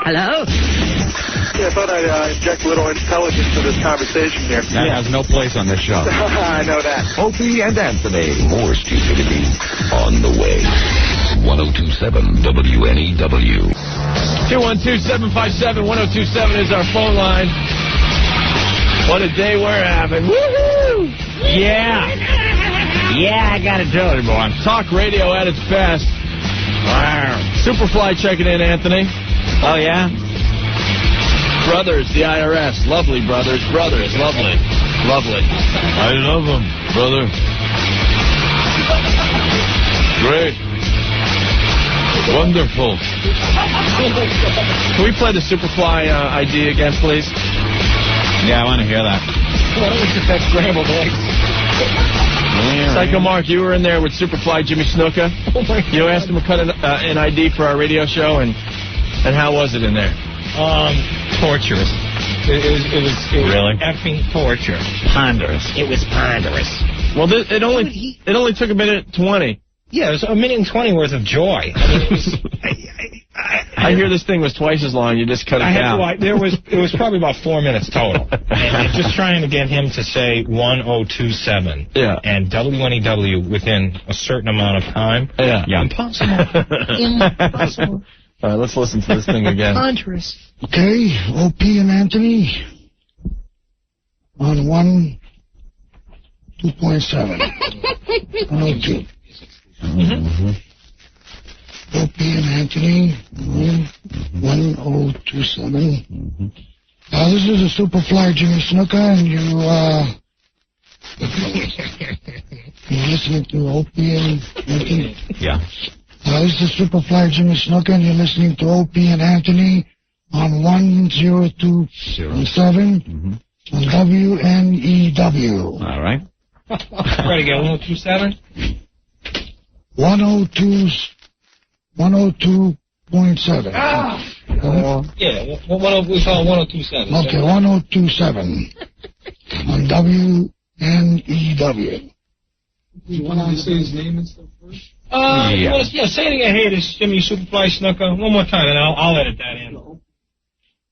Hello? Yeah, I thought I'd inject a little intelligence into this conversation here. That has no place on this show. I know that. Opie and Anthony. More stupidity on the way. 1027 WNEW. 212-757-1027 is our phone line. What a day we're having. Woohoo! Yeah. Yeah, I got to tell you, boy. Talk radio at its best. Wow. Superfly checking in, Anthony. Oh, yeah? Brothers, the IRS. Lovely, brothers. Brothers, lovely. Lovely. I love them, brother. Great. Wonderful. Can we play the Superfly ID again, please? Yeah, I want to hear that. What was it, that scrambled eggs? Psycho Mark, you were in there with Superfly Jimmy Snuka. You asked him to cut an ID for our radio show, and how was it in there? Torturous. It was Really? effing torture. Ponderous. It was ponderous. Well, it only took a minute 20. Yeah, it was a minute and 20 worth of joy. I mean, it was... I hear this thing was twice as long. You just cut it down. It was probably about 4 minutes total. And just trying to get him to say 1027. Yeah. And WNEW within a certain amount of time. Yeah. Impossible. Impossible. All right, let's listen to this thing again. Ponderous. Okay, Opie and Anthony on 2.7. 102. Opie and Anthony, 1027. This is a Superfly Jimmy Snuka, and you're listening to Opie and Anthony. Yeah. This is Superfly Jimmy Snuka, and you're listening to Opie and Anthony on 1027 on WNEW. All right. Try to get 1027? 102.7. Yeah, we call it 1027. Okay, 1027 on WNEW. You want to say his name and stuff first? Say it again. Hey, this is Jimmy Superfly Snuka. One more time, and I'll edit that in.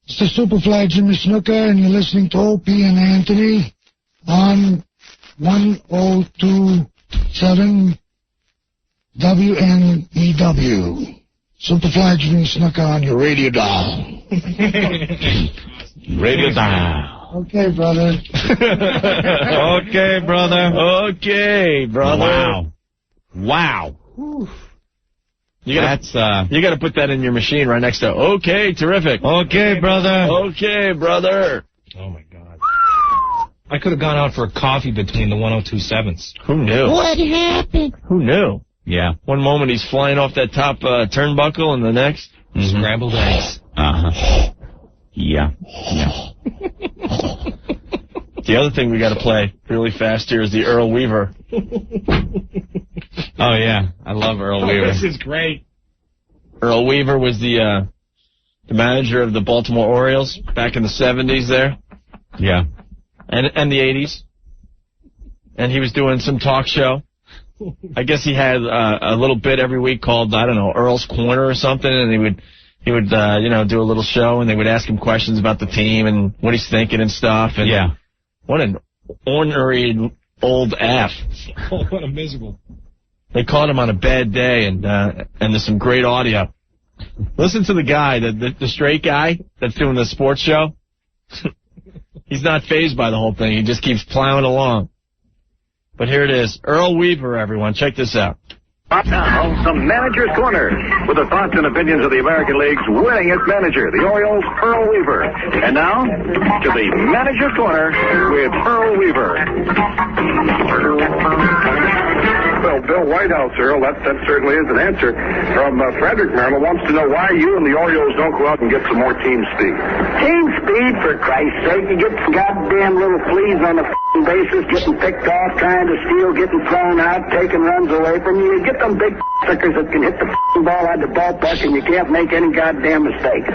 It's the Superfly Jimmy Snuka, and you're listening to Opie and Anthony on 1027 WNEW. Superfly Jimmy Snuka on your radio dial. Radio dial. Okay, brother. Okay, brother. Okay, brother. Wow. You gotta put that in your machine right next to. Okay, terrific. Okay, brother. Okay, brother. Oh my God. I could have gone out for a coffee between the 1027s. Who knew? What happened? Who knew? Yeah. One moment he's flying off that top turnbuckle, and the next Scrambled eggs. Uh-huh. Yeah. The other thing we got to play really fast here is the Earl Weaver. Oh, yeah. I love Earl Weaver. This is great. Earl Weaver was the manager of the Baltimore Orioles back in the 70s there. Yeah. And the 80s. And he was doing some talk show. I guess he had a little bit every week called, I don't know, Earl's Corner or something, and he would do a little show, and they would ask him questions about the team and what he's thinking and stuff. And yeah. What an ornery old F. Oh, what a miserable. They caught him on a bad day, and there's some great audio. Listen to the guy, the straight guy that's doing the sports show. He's not fazed by the whole thing. He just keeps plowing along. But here it is. Earl Weaver, everyone. Check this out. Now, some Manager's Corner, with the thoughts and opinions of the American League's winningest manager, the Orioles' Earl Weaver. And now, to the Manager's Corner with Earl Weaver. Well, Bill Whitehouse, Earl, that certainly is an answer. From Frederick, Maryland, wants to know why you and the Orioles don't go out and get some more team speed. Team speed, for Christ's sake. You get some goddamn little fleas on the bases, getting picked off, trying to steal, getting thrown out, taking runs away from you. You get them big suckers that can hit the ball out of the ballpark, and you can't make any goddamn mistake.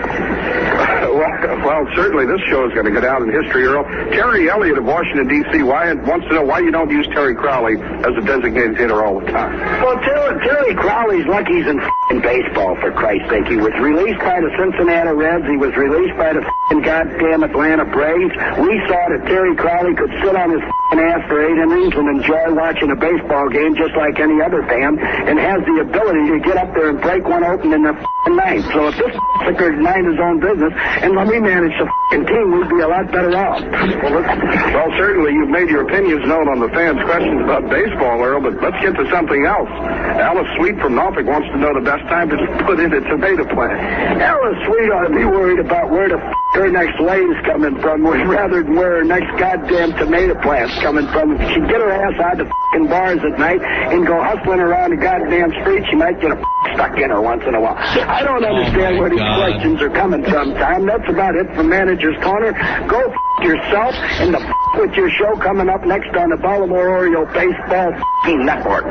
Well, certainly this show is going to go down in history, Earl. Terry Elliott of Washington, D.C. wants to know why you don't use Terry Crowley as a designated hitter all the time. Well, Terry Crowley's lucky he's in baseball, for Christ's sake. He was released by the Cincinnati Reds. He was released by the goddamn Atlanta Braves. We saw that Terry Crowley could sit on his ass for 8 innings and enjoy watching a baseball game just like any other fan, and has the ability to get up there and break one open in the ninth. So if this could mind his own business and let me manage the team, we'd be a lot better off. Well, certainly you've made your opinions known on the fans' questions about baseball, Earl, but let's get to something else. Alice Sweet from Norfolk wants to know the best time to put in a tomato plant. Alice Sweet ought to be worried about where the her next lane's coming from, rather than where her next goddamn tomato plant's coming from. If she get her ass out the bars at night and go hustling around the goddamn street, she might get a stuck in her once in a while. I don't understand where these questions are coming from, Tom. That's about it from Manager's Corner. Go yourself and with your show coming up next on the Baltimore Oriole Baseball Network.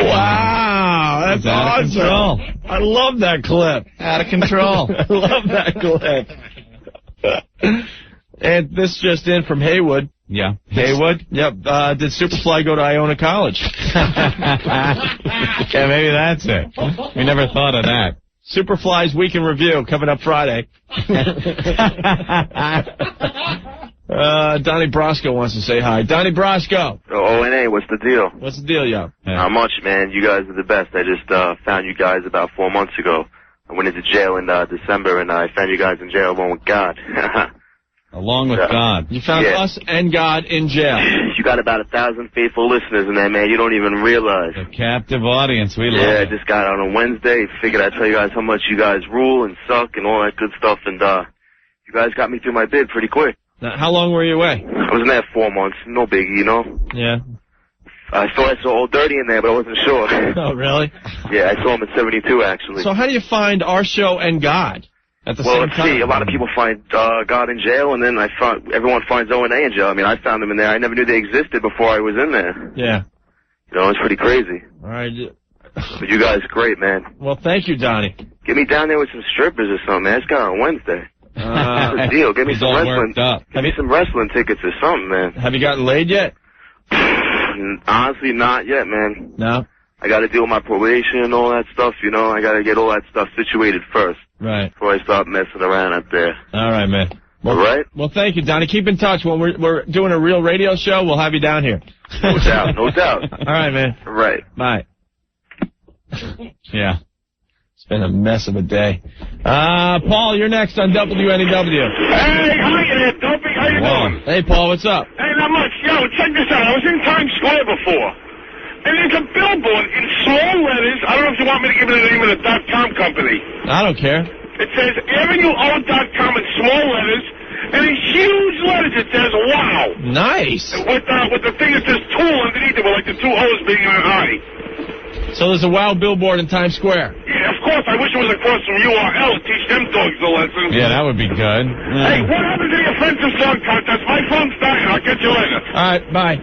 Wow, that's awesome. I love that clip. Out of control. I love that clip. And this just in from Haywood. Yeah. Haywood? Yep. Did Superfly go to Iona College? Yeah, maybe that's it. We never thought of that. Superfly's Week in Review coming up Friday. Donnie Brasco wants to say hi. Donnie Brasco. ONA, what's the deal? What's the deal, yo? Not much, man. You guys are the best. I just found you guys about 4 months ago. I went into jail in December, and I found you guys in jail along with God. Along with God. You found us and God in jail. You got about 1,000 faithful listeners in there, man. You don't even realize. A captive audience. We love it. Yeah, I just got out on Wednesday. Figured I'd tell you guys how much you guys rule and suck and all that good stuff, and you guys got me through my bid pretty quick. Now, how long were you away? I was in there 4 months. No biggie, you know? Yeah. I thought I saw Old Dirty in there, but I wasn't sure. Oh, really? Yeah, I saw him in 72, actually. So how do you find our show and God at the same time? Well, let's see. A lot of people find God in jail, and then everyone finds O&A in jail. I mean, I found them in there. I never knew they existed before I was in there. Yeah. You know, it's pretty crazy. All right. But you guys are great, man. Well, thank you, Donnie. Get me down there with some strippers or something, man. It's got on Wednesday. What's the deal? Give me some wrestling. Give me some wrestling tickets or something, man. Have you gotten laid yet? Honestly, not yet, man. No? I got to deal with my probation and all that stuff, you know. I got to get all that stuff situated first. Right. Before I start messing around out there. All right, man. Well, all right? Well, thank you, Donnie. Keep in touch. When we're doing a real radio show, we'll have you down here. No doubt, no doubt. All right, man. All right. Bye. Yeah. It's been a mess of a day. Paul, you're next on WNEW. Hey, hi there, Dopey. How you doing? Hey, Paul, what's up? Hey, not much. Yo, check this out. I was in Times Square before, and there's a billboard in small letters. I don't know if you want me to give you the name of the .com company. I don't care. It says AvenueO.com in small letters, and in huge letters it says wow. Nice. With the thing that says tool underneath it, with like the two O's being in an eye. So there's a wow billboard in Times Square. Yeah, of course. I wish it was across from URL to teach them dogs a lesson. Yeah, that would be good. Hey, what happened to the offensive song contest? My phone's dying. I'll catch you later. All right, bye.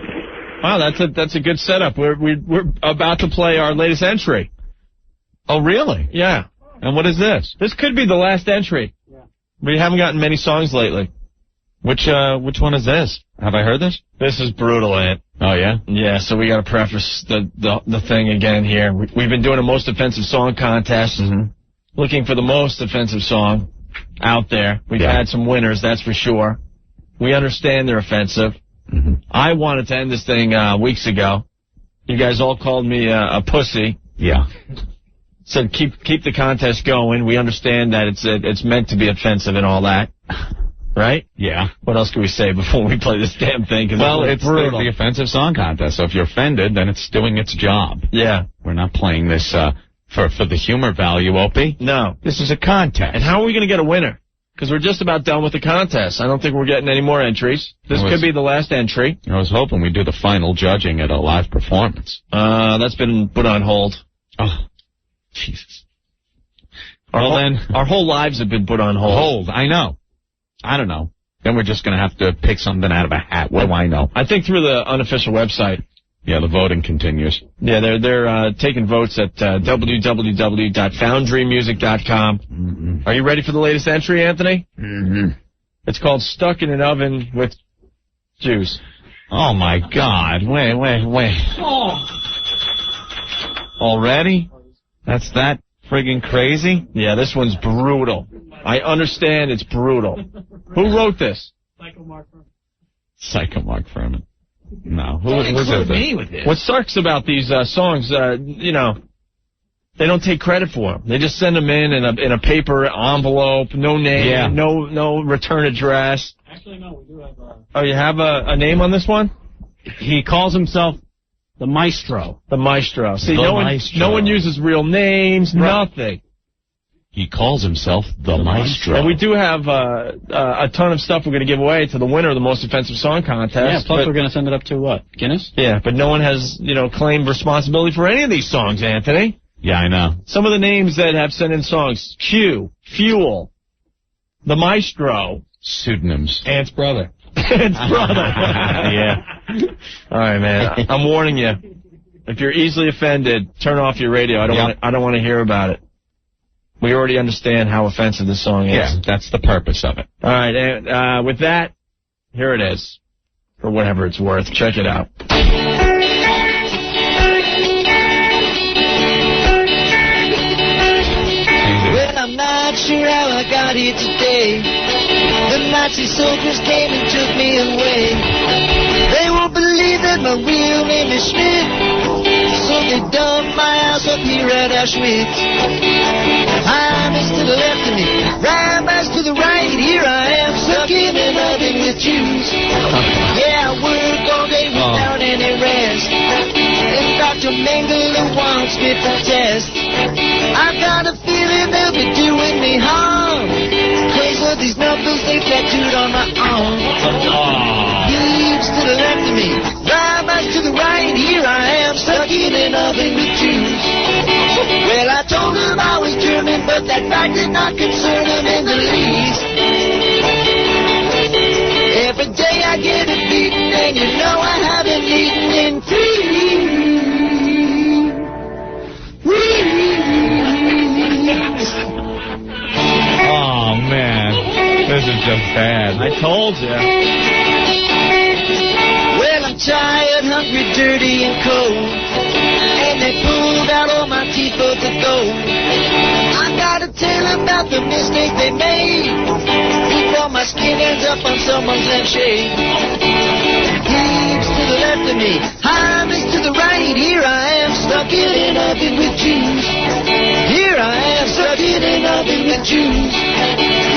Wow, that's a good setup. We're about to play our latest entry. Oh, really? Yeah. And what is this? This could be the last entry. Yeah. We haven't gotten many songs lately. Which one is this? Have I heard this? This is brutal, Ant. Oh, yeah? Yeah, so we got to preface the thing again here. We've been doing a most offensive song contest, looking for the most offensive song out there. We've had some winners, that's for sure. We understand they're offensive. I wanted to end this thing weeks ago. You guys all called me a pussy. Yeah. Said keep the contest going. We understand that it's meant to be offensive and all that. Right? Yeah. What else can we say before we play this damn thing? Well, it's the offensive song contest, so if you're offended, then it's doing its job. Yeah. We're not playing this for the humor value, Opie. No. This is a contest. And how are we going to get a winner? Because we're just about done with the contest. I don't think we're getting any more entries. This could be the last entry. I was hoping we'd do the final judging at a live performance. That's been put on hold. Oh, Jesus. Our whole lives have been put on hold. I know. I don't know. Then we're just going to have to pick something out of a hat. What do I know? I think through the unofficial website. Yeah, the voting continues. Yeah, they're taking votes at www.foundrymusic.com. Mm-hmm. Are you ready for the latest entry, Anthony? Mm-hmm. It's called Stuck in an Oven with Juice. Oh, my God. Wait. Oh. Already? That's that friggin' crazy? Yeah, this one's brutal. I understand it's brutal. Who wrote this? Psycho Mark Furman. No. Who was it? With this. What sucks about these songs, they don't take credit for them. They just send them in a paper envelope, no name, no return address. Actually, no, we do have Oh, you have a name on this one? He calls himself the Maestro. The Maestro. See, The no Maestro. one uses real names, nothing. He calls himself the Maestro. And we do have a ton of stuff we're going to give away to the winner of the Most Offensive Song Contest. Yeah, plus we're going to send it up to what? Guinness? Yeah, but no one has, claimed responsibility for any of these songs, Anthony. Yeah, I know. Some of the names that have sent in songs: Q, Fuel, the Maestro. Pseudonyms. Ant's brother. Ant's brother. Yeah. All right, man. I'm warning you. If you're easily offended, turn off your radio. I don't want to hear about it. We already understand how offensive this song is. Yeah, that's the purpose of it. All right, and with that, here it is. For whatever it's worth. Check it out. Well, I'm not sure how I got here today. The Nazi soldiers came and took me away. They won't believe that my real name is Schmidt, so they dumped my house up here at Auschwitz. Rabbis to the left of me, rabbis to the right. Here I am, stuck in an oven with Jews. Yeah, I work all day without any rest, and Dr. Mengele wants me for tests. I've got a feeling they'll be doing me harm, 'cause of these numbers they tattooed on my arm. Jews to the left of me, rabbis to the right. Here I am, stuck in an oven with Jews. Well, I told them I was German, but that fact did not concern them in the least. Every day I get a beating, and you know I haven't eaten in 3 weeks. Oh, man. This is just bad. I told you. Well, I'm tired, hungry, dirty, and cold, and they pulled out all my teeth for the gold. I gotta tell about the mistake they made before my skin ends up on someone's lampshade. Heaps to the left of me, Heimis to the right. Here I am, stuck in an oven with Jews. Here I am, stuck in an oven with Jews.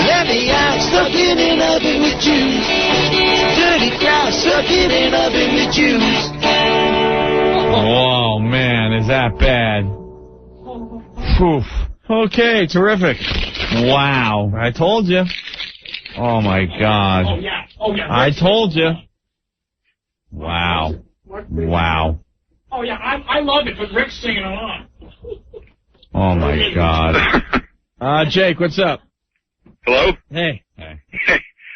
Let me out, stuck in an oven with Jews. Dirty crowd, stuck in an oven with Jews. Oh, man, is that bad? Oof. Okay, terrific. Wow. I told you. Oh, my God. Oh, yeah. I told you. Wow. Wow. Oh, yeah, I love it, but Rick's singing along. Oh, my God. Jake, what's up? Hello? Hey.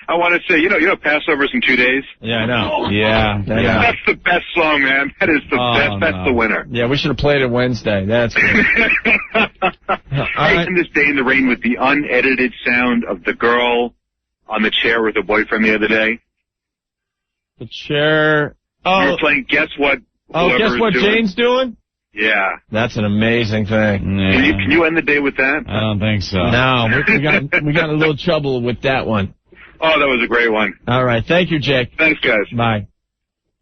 I want to say, you know, Passover's in 2 days? Yeah, I know. Yeah. That's the best song, man. That is the best. That's the winner. Yeah, we should have played it Wednesday. That's good. I in this day in the rain with the unedited sound of the girl on the chair with her boyfriend the other day. The chair. We were playing Guess What? Guess what Jane's doing? Yeah. That's an amazing thing. Yeah. Can you end the day with that? I don't think so. No, we got a little trouble with that one. Oh, that was a great one. All right. Thank you, Jake. Thanks, guys. Bye.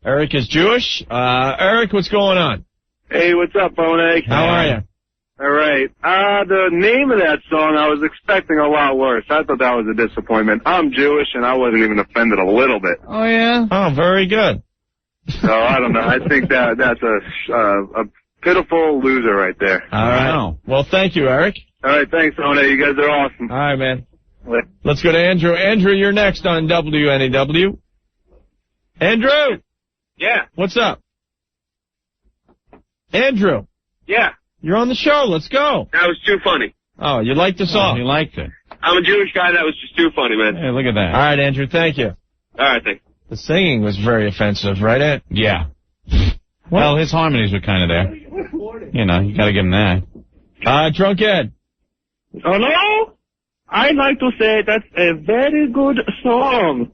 Eric is Jewish. Eric, what's going on? Hey, what's up, Bonek? How are you? All right. The name of that song, I was expecting a lot worse. I thought that was a disappointment. I'm Jewish, and I wasn't even offended a little bit. Oh, yeah? Oh, very good. So, I don't know. I think that's a pitiful loser right there. All right. Well, thank you, Eric. All right, thanks, Bonek. You guys are awesome. All right, man. Let's go to Andrew. Andrew, you're next on WNEW. Andrew! Yeah. What's up? Andrew. Yeah. You're on the show. Let's go. That was too funny. Oh, you liked the song? You liked it. I'm a Jewish guy. That was just too funny, man. Hey, look at that. All right, Andrew, thank you. All right, thanks. The singing was very offensive, right, Ed? Yeah. Well, his harmonies were kind of there. You know, you got to give him that. Drunk Ed. Hello? I'd like to say that's a very good song.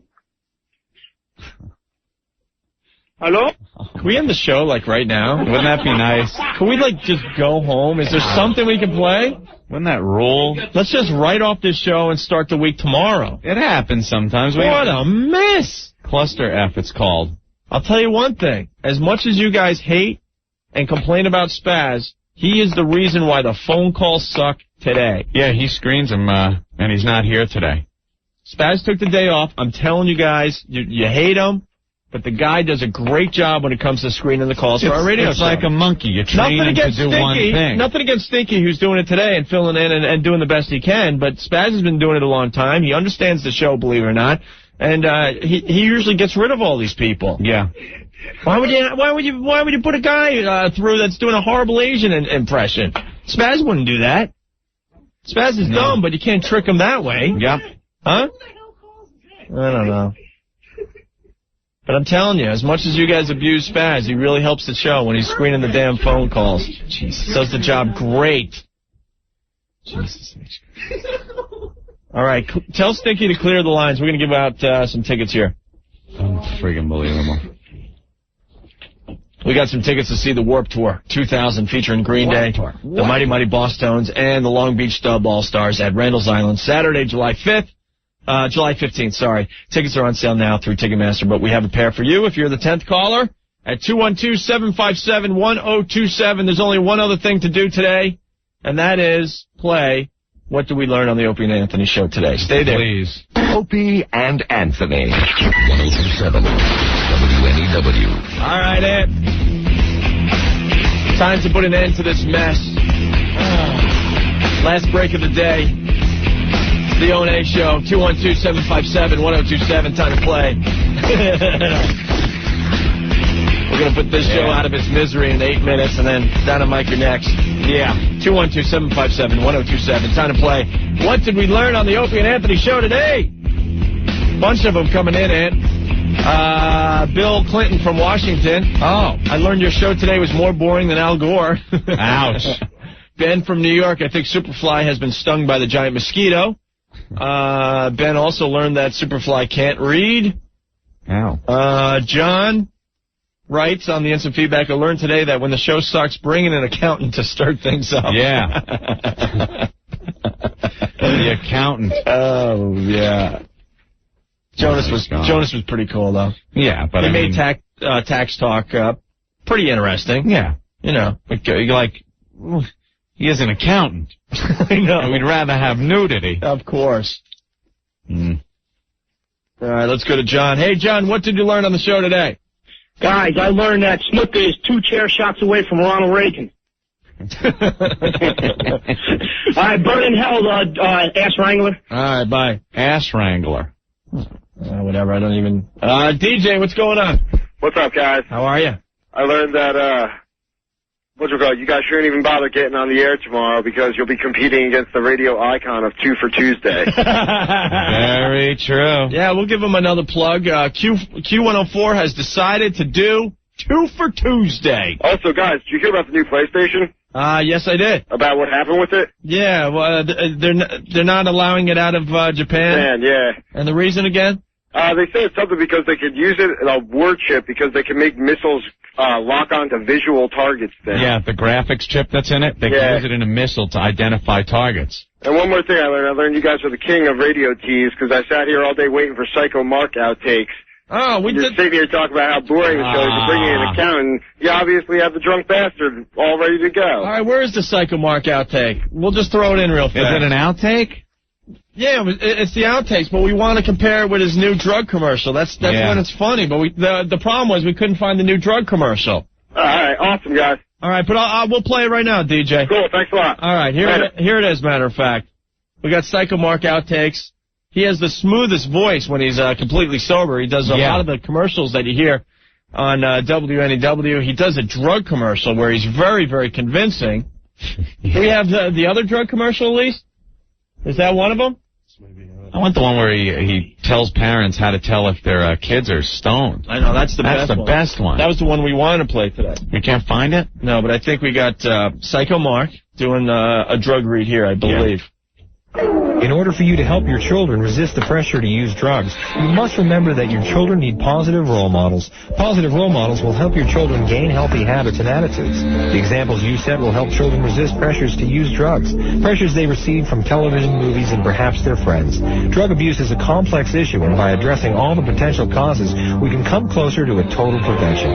Hello? Can we end the show, like, right now? Wouldn't that be nice? Can we, like, just go home? Is there something we can play? Wouldn't that rule? Let's just write off this show and start the week tomorrow. It happens sometimes. What a mess! Cluster F, it's called. I'll tell you one thing. As much as you guys hate and complain about Spaz, he is the reason why the phone calls suck today. Yeah, he screens them, and he's not here today. Spaz took the day off. I'm telling you guys, you hate him, but the guy does a great job when it comes to screening the calls for our radio It's show. like a monkey. You train him to do one thing. Nothing against Stinky, who's doing it today and filling in and doing the best he can, but Spaz has been doing it a long time. He understands the show, believe it or not, and he usually gets rid of all these people. Yeah. Why would you put a guy through that's doing a horrible Asian impression? Spaz wouldn't do that. Spaz is dumb, but you can't trick him that way. Yep. Huh? I don't know. But I'm telling you, as much as you guys abuse Spaz, he really helps the show when he's screening the damn phone calls. Jesus. Does the job great. Jesus. All right, tell Stinky to clear the lines. We're going to give out some tickets here. Friggin' believable. We got some tickets to see the Warped Tour 2000 featuring Green Day, the Mighty Mighty Boss Tones, and the Long Beach Dub All-Stars at Randall's Island, Saturday, July 15th, sorry. Tickets are on sale now through Ticketmaster, but we have a pair for you if you're the 10th caller at 212-757-1027. There's only one other thing to do today, and that is play What Did We Learn on the Opie and Anthony Show today. Stay there. Please. Opie and Anthony. 1027 WNEW. All right, Ed. Time to put an end to this mess. Last break of the day. The O&A Show, 212-757-1027. Time to play. We're going to put this show out of its misery in 8 minutes, and then Dynamite, you're next. Yeah, 212-757-1027. Time to play. What did we learn on the Opie and Anthony Show today? Bunch of them coming in, Ant. Bill Clinton from Washington. Oh. I learned your show today was more boring than Al Gore. Ouch. Ben from New York, I think Superfly has been stung by the giant mosquito. Ben also learned that Superfly can't read. Ow. John writes on the instant feedback, I learned today that when the show sucks, bring in an accountant to start things up. Yeah. The accountant. Oh, yeah. Jonas was pretty cool, though. Yeah, but he made tax talk pretty interesting. Yeah. You know. Like, he is an accountant. I know. We'd rather have nudity. Of course. All right, let's go to John. Hey, John, what did you learn on the show today? Guys, I learned that Snuka is 2 chair shots away from Ronald Reagan. All right, burn in hell, ass wrangler. All right, bye. Ass wrangler. Whatever, I don't even... DJ, what's going on? What's up, guys? How are you? I learned that, you guys shouldn't even bother getting on the air tomorrow because you'll be competing against the radio icon of 2 for Tuesday. Very true. Yeah, we'll give him another plug. Q104 has decided to do 2 for Tuesday. Also, guys, did you hear about the new PlayStation? Yes, I did. About what happened with it? Yeah, well, they're not allowing it out of Japan. Yeah. And the reason again? They said it's something because they could use it in a word chip because they can make missiles lock onto visual targets then. Yeah, the graphics chip that's in it, they can use it in a missile to identify targets. And one more thing I learned you guys are the king of radio teas because I sat here all day waiting for Psycho Mark outtakes. Oh, You're sitting here talking about how boring the show is. You're bringing in an accountant. You obviously have the drunk bastard all ready to go. All right, where is the Psycho Mark outtake? We'll just throw it in real fast. Is it an outtake? Yeah, it's the outtakes, but we want to compare it with his new drug commercial. That's when it's funny. But the problem was we couldn't find the new drug commercial. All right, awesome, guys. All right, but we'll play it right now, DJ. Cool, thanks a lot. All right, here it is, matter of fact. We got Psycho Mark outtakes. He has the smoothest voice when he's completely sober. He does a lot of the commercials that you hear on WNEW. He does a drug commercial where he's very, very convincing. Do we have the other drug commercial, at least? Is that one of them? I want the one where he tells parents how to tell if their kids are stoned. I know, that's the best one. That's the best one. That was the one we wanted to play today. You can't find it? No, but I think we got Psycho Mark doing a drug read here, I believe. In order for you to help your children resist the pressure to use drugs, you must remember that your children need positive role models. Positive role models will help your children gain healthy habits and attitudes. The examples you set will help children resist pressures to use drugs, pressures they receive from television, movies, and perhaps their friends. Drug abuse is a complex issue, and by addressing all the potential causes, we can come closer to a total prevention.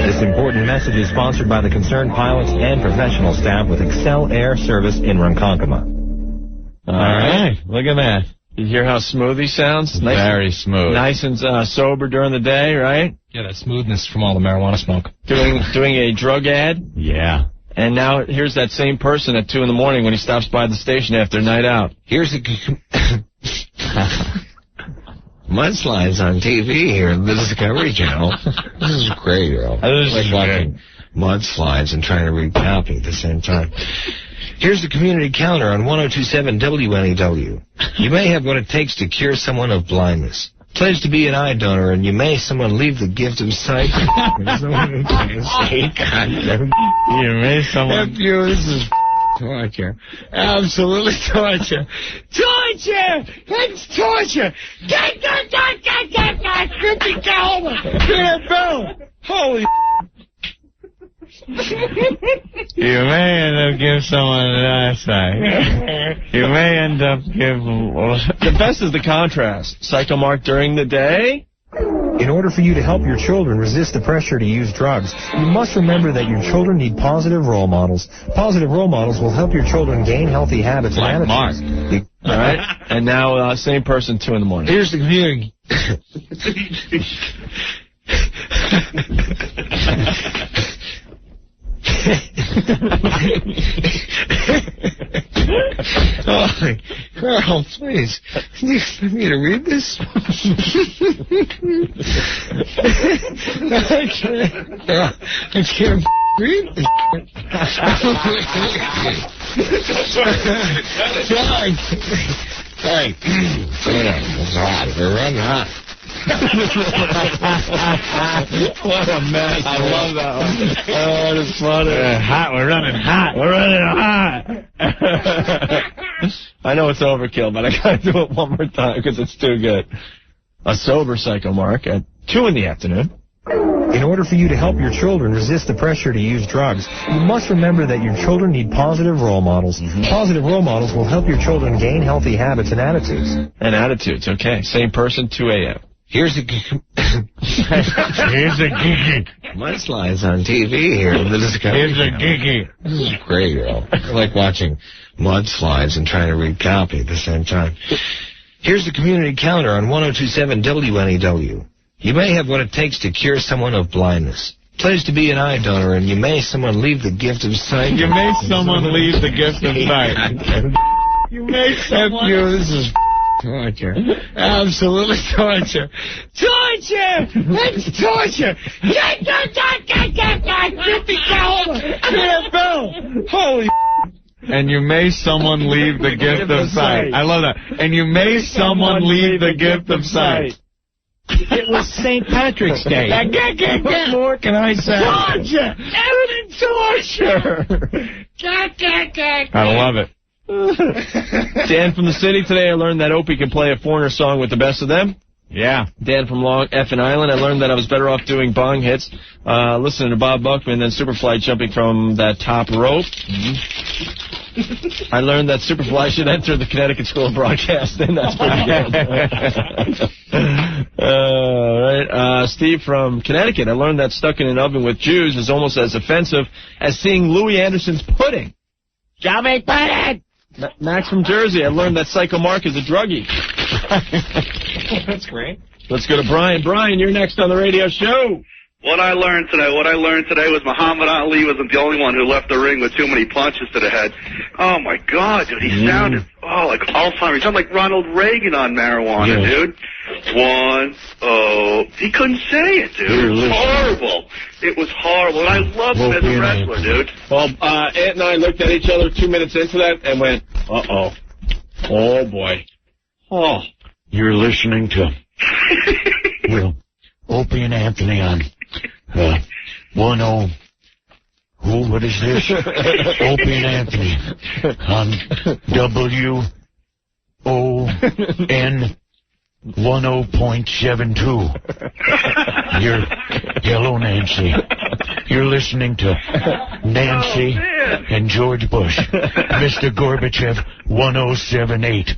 This important message is sponsored by the concerned pilots and professional staff with Excel Air Service in Ronkonkoma. All right, look at that. You hear how smooth he sounds? Nice, very smooth. Nice and sober during the day, right? Yeah, that smoothness from all the marijuana smoke. Doing a drug ad. Yeah. And now here's that same person at 2 in the morning when he stops by the station after a night out. Here's a mudslides on TV here in the Discovery Channel. This is great, Earl. Like watching mudslides and trying to read copy at the same time. Here's the community calendar on 102.7 WNEW. You may have what it takes to cure someone of blindness. Pledge to be an eye donor, and you may someone leave the gift of sight. You may someone... This is torture. Absolutely torture. Torture! It's torture! Get! Bill! Holy... You may end up giving someone an eyesight. You may end up giving... The best is the contrast. Psycho Mark during the day. In order for you to help your children resist the pressure to use drugs, you must remember that your children need positive role models. Positive role models will help your children gain healthy habits and attitudes. Mark. All right. And now, same person, 2 in the morning. Here's the community... Oh, Earl, please. Do you expect me to read this? I can't read this. Hey, it's hot. We're running hot. What a mess. I love that one. Oh, it's funny. Hot. We're running hot. We're running hot. I know it's overkill, but I gotta do it one more time because it's too good. A sober Psycho Mark at 2 in the afternoon. In order for you to help your children resist the pressure to use drugs, you must remember that your children need positive role models. Positive role models will help your children gain healthy habits and attitudes. And attitudes, okay. Same person, 2 a.m. Here's a mudslides on TV here in the Discovery Channel. This is great, Earl. I like watching mudslides and trying to read copy at the same time. Here's the community calendar on 102.7 WNEW. You may have what it takes to cure someone of blindness. Pledge to be an eye donor, and you may someone leave the gift of sight. You may someone leave the gift of sight. You may someone... This is... torture. Absolutely torture. Torture! It's torture! Get Bill! Holy... And you may someone leave the gift of sight. I love that. And you may someone leave the gift of sight. It was St. Patrick's Day. What more can I say? Torture! Evident torture! I love it. Dan from the city. Today I learned that Opie can play a Foreigner song with the best of them. Yeah. Dan from Long Effin Island. I learned that I was better off doing bong hits, listening to Bob Buckman than Superfly jumping from that top rope. I learned that Superfly should enter the Connecticut School of Broadcasting. That's pretty good. Right. Steve from Connecticut. I learned that stuck in an oven with Jews is almost as offensive as seeing Louis Anderson's pudding. Johnny Pudding! Max from Jersey. I learned that Psycho Mark is a druggie. That's great. Let's go to Brian. Brian, you're next on the radio show. What I learned today was Muhammad Ali wasn't the only one who left the ring with too many punches to the head. Oh, my God, dude. He sounded, like Alzheimer's. He sounded like Ronald Reagan on marijuana, dude. He couldn't say it, dude. It was horrible. It was horrible. And I loved him as a wrestler, dude. Well, Ant and I looked at each other 2 minutes into that and went, uh-oh. Oh, boy. Oh. You're listening to Opie and Anthony on 10. What is this? Opie and Anthony on WON 10.72. Hello, Nancy. You're listening to Nancy and George Bush. Mr. Gorbachev, 1078.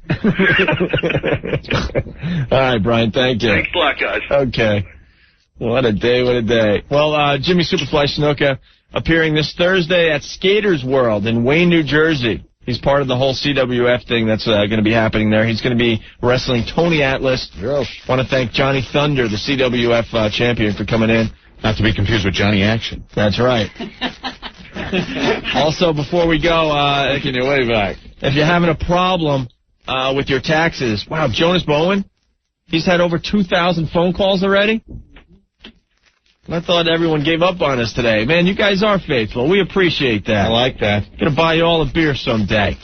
All right, Brian, thank you. Thanks a lot, guys. Okay. What a day, what a day. Well, Jimmy Superfly Snuka appearing this Thursday at Skaters World in Wayne, New Jersey. He's part of the whole CWF thing that's going to be happening there. He's going to be wrestling Tony Atlas. Want to thank Johnny Thunder, the CWF champion, for coming in. Not to be confused with Johnny Action. That's right. Also, before we go, taking your way back. If you're having a problem with your taxes, wow, Jonas Bowen, he's had over 2,000 phone calls already. I thought everyone gave up on us today. Man, you guys are faithful. We appreciate that. I like that. Gonna buy you all a beer someday.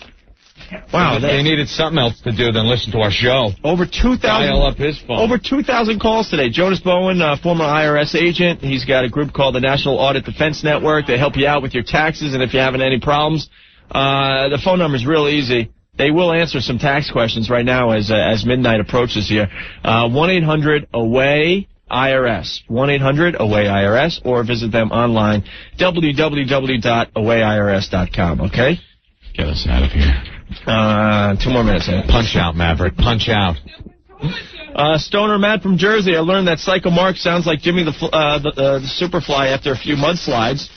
Wow, they needed something else to do than listen to our show. Over 2,000. Dial up his phone. Over 2,000 calls today. Jonas Bowen, former IRS agent. He's got a group called the National Audit Defense Network. They help you out with your taxes, and if you're having any problems, the phone number is real easy. They will answer some tax questions right now as midnight approaches here. 1-800-AWAY. IRS, 1-800-AWAY-IRS, or visit them online, www.awayirs.com, okay? Get us out of here. 2 more minutes. Punch out, Maverick. Punch out. Stoner Matt from Jersey, I learned that Psycho Mark sounds like Jimmy the Superfly after a few mudslides.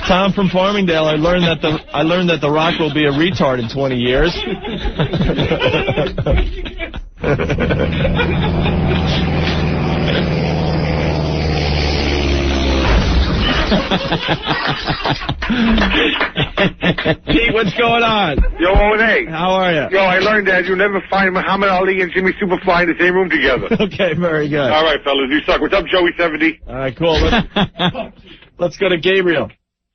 Tom from Farmingdale, I learned that the Rock will be a retard in 20 years. Pete, what's going on? Yo, O&A. How are you? Yo, I learned that you'll never find Muhammad Ali and Jimmy Superfly in the same room together. Okay, very good. All right, fellas, you suck. What's up, Joey 70? All right, cool. Let's go to Gabriel.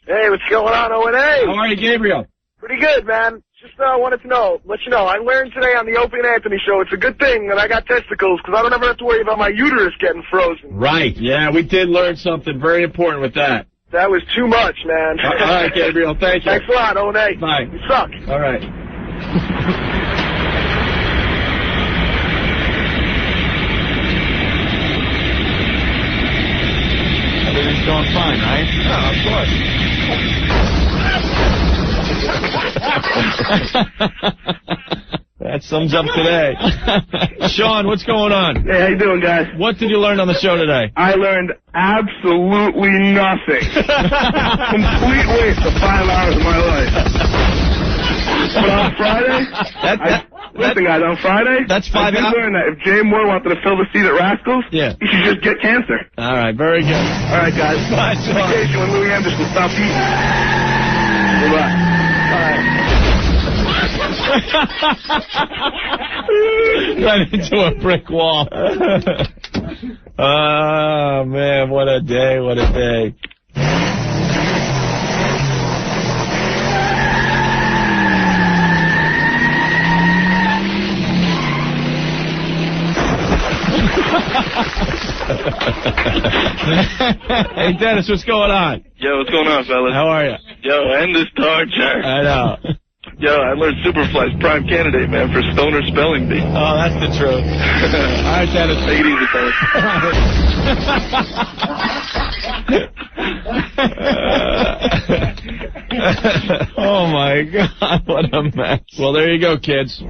Hey, what's going on, O&A? How are you, Gabriel? Pretty good, man. Just wanted to let you know, I learned today on the Opie and Anthony show, it's a good thing that I got testicles, because I don't ever have to worry about my uterus getting frozen. Right. Yeah, we did learn something very important with that. That was too much, man. All right, Gabriel, thank you. Thanks a lot, O&A. Bye. You suck. All right. Everything's going fine, right? Oh, of course. That sums up today. Sean, what's going on? Hey, how you doing, guys? What did you learn on the show today? I learned absolutely nothing. Complete waste of 5 hours of my life. But on Friday, listen, guys, on Friday, that's 5 hours. I learned that if Jay Moore wanted to fill the seat at Rascals, he should just get cancer. All right, very good. All right, guys. Bye, Vacation when Louis Anderson stopped eating. Goodbye. Right into a brick wall. Oh, man, what a day, what a day. Hey, Dennis, what's going on? Yo, what's going on, fellas? How are you? Yo, end this torture. I know. Yo, I learned Superfly's prime candidate, man, for stoner spelling bee. Oh, that's the truth. All right, Dennis. Take it easy, fellas. Oh, my God, what a mess. Well, there you go, kids.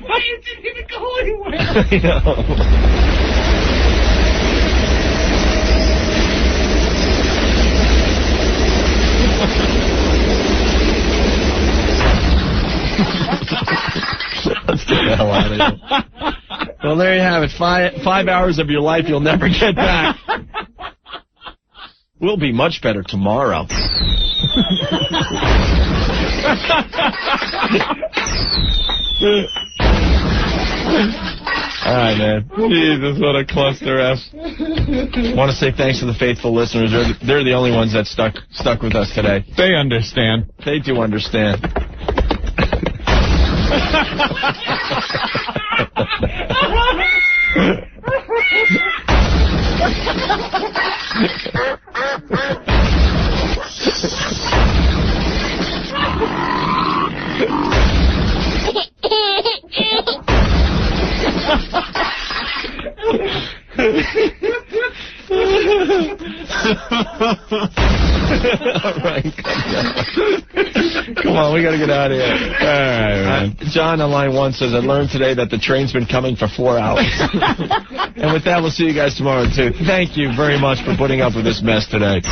Why you didn't even go anywhere? I know. Let's get the hell out of here. Well, there you have it. 5 hours of your life you'll never get back. We'll be much better tomorrow. guy, man. Jesus, what a cluster F. Want to say thanks to the faithful listeners. They're the only ones that stuck with us today. They understand. They do understand. All right, come on, we gotta get out of here. All right, man. John on line 1 says, I learned today that the train's been coming for 4 hours. And with that, we'll see you guys tomorrow, too. Thank you very much for putting up with this mess today.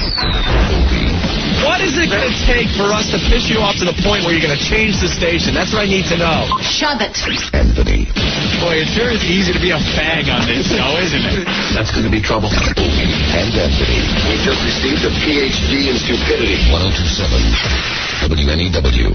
What is it going to take for us to piss you off to the point where you're going to change the station? That's what I need to know. Shove it. Anthony. Boy, it sure is easy to be a fag on this show, isn't it? That's going to be trouble. Opie and Anthony. We just received a PhD in stupidity. 102.7 WNEW.